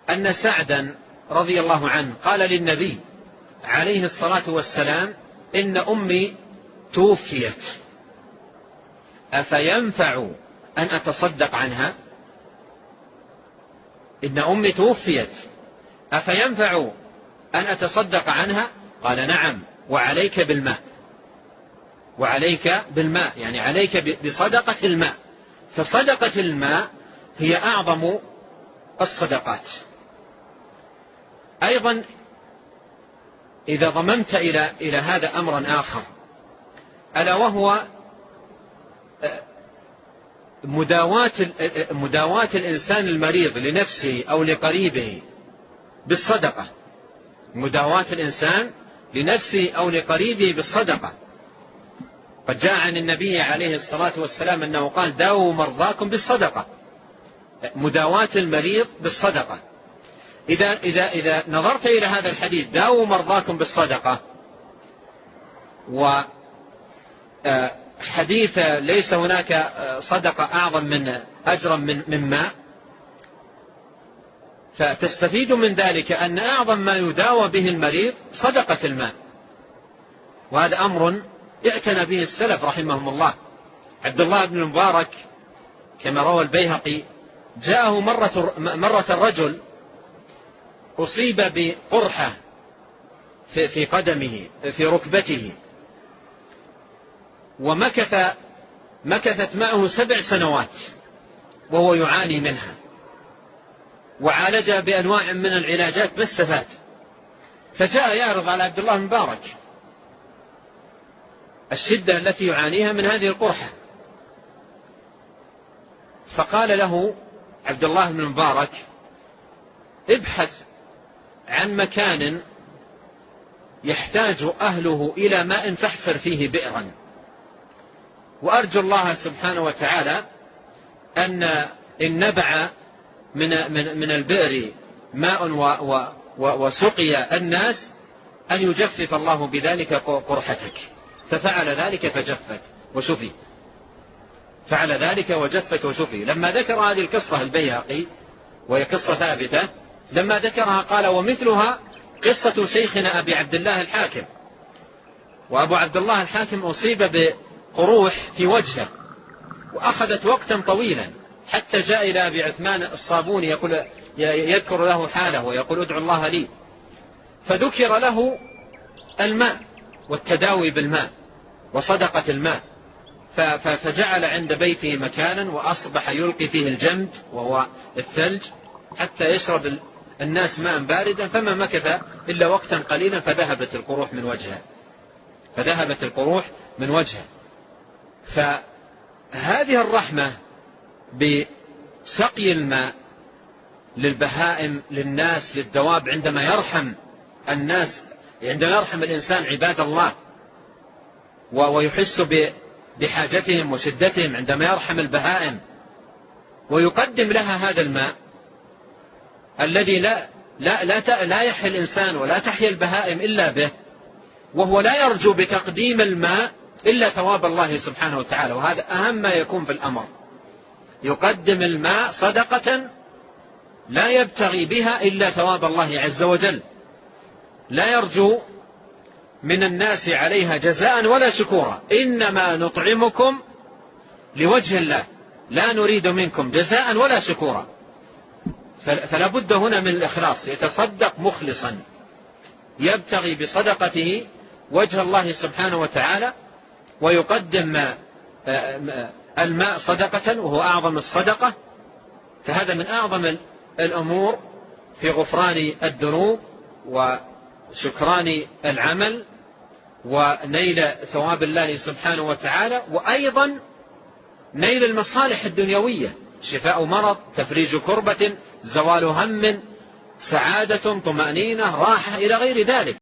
أن سعدا رضي الله عنه قال للنبي عليه الصلاة والسلام: إن أمي توفيت، أفينفع أن أتصدق عنها؟ إن أمي توفيت أفينفع أن أتصدق عنها؟ قال: نعم، وعليك بالماء. وعليك بالماء يعني عليك بصدقة الماء. فصدقة الماء هي أعظم الصدقات. أيضا إذا ضممت إلى هذا أمرا آخر، ألا وهو مداواة الإنسان المريض لنفسه أو لقريبه بالصدقة. مداواة الإنسان لنفسه أو لقريبه بالصدقة. قد جاء عن النبي عليه الصلاة والسلام أنه قال: داووا مرضاكم بالصدقة. مداواة المريض بالصدقة. إذا نظرت إلى هذا الحديث: داووا مرضاكم بالصدقة، وحديث ليس هناك صدقة أعظم من أجرا من ماء، فتستفيد من ذلك أن أعظم ما يداوى به المريض صدقة الماء. وهذا أمر اعتنى به السلف رحمهم الله. عبد الله بن المبارك كما روى البيهقي: جاءه مرة الرجل أصيب بقرحة في قدمه في ركبته، ومكثت معه 7 سنوات وهو يعاني منها، وعالج بأنواع من العلاجات ما استفاد. فجاء يعرض على عبد الله بن المبارك الشدة التي يعانيها من هذه القرحة، فقال له عبد الله بن المبارك: ابحث عن مكان يحتاج أهله إلى ماء فاحفر فيه بئرا، وأرجو الله سبحانه وتعالى أن إن نبع من البئر ماء وسقي الناس أن يجفف الله بذلك قرحتك. ففعل ذلك فجفت وشفي. فعل ذلك وجفت وشفي. لما ذكر هذه القصة البيهقي، وهي قصة ثابتة، لما ذكرها قال: ومثلها قصة شيخنا أبي عبد الله الحاكم. وأبو عبد الله الحاكم أصيب بقروح في وجهه، وأخذت وقتا طويلا حتى جاء إلى أبي عثمان الصابوني يذكر له حاله ويقول: ادعو الله لي. فذكر له الماء والتداوي بالماء وصدقة الماء، فجعل عند بيته مكانا وأصبح يلقي فيه الجمد وهو الثلج حتى يشرب الناس ماء باردا، فما مكث إلا وقتا قليلا فذهبت القروح من وجهه. فهذه الرحمة بسقي الماء للبهائم للناس للدواب، عندما يرحم الناس، عندما يرحم الإنسان عباد الله ويحس بحاجتهم وشدتهم، عندما يرحم البهائم ويقدم لها هذا الماء الذي لا يحيا الإنسان ولا تحيا البهائم إلا به، وهو لا يرجو بتقديم الماء إلا ثواب الله سبحانه وتعالى. وهذا أهم ما يكون في الأمر. يقدم الماء صدقة لا يبتغي بها إلا ثواب الله عز وجل، لا يرجو من الناس عليها جزاء ولا شكورا، إنما نطعمكم لوجه الله لا نريد منكم جزاء ولا شكورا. فلا بد هنا من الإخلاص، يتصدق مخلصا يبتغي بصدقته وجه الله سبحانه وتعالى، ويقدم الماء صدقة وهو أعظم الصدقة. فهذا من أعظم الأمور في غفران الذنوب وشكران العمل ونيل ثواب الله سبحانه وتعالى، وأيضا نيل المصالح الدنيوية: شفاء مرض، تفريج كربة، زوال هم، سعادة، طمأنينة، راحة، إلى غير ذلك.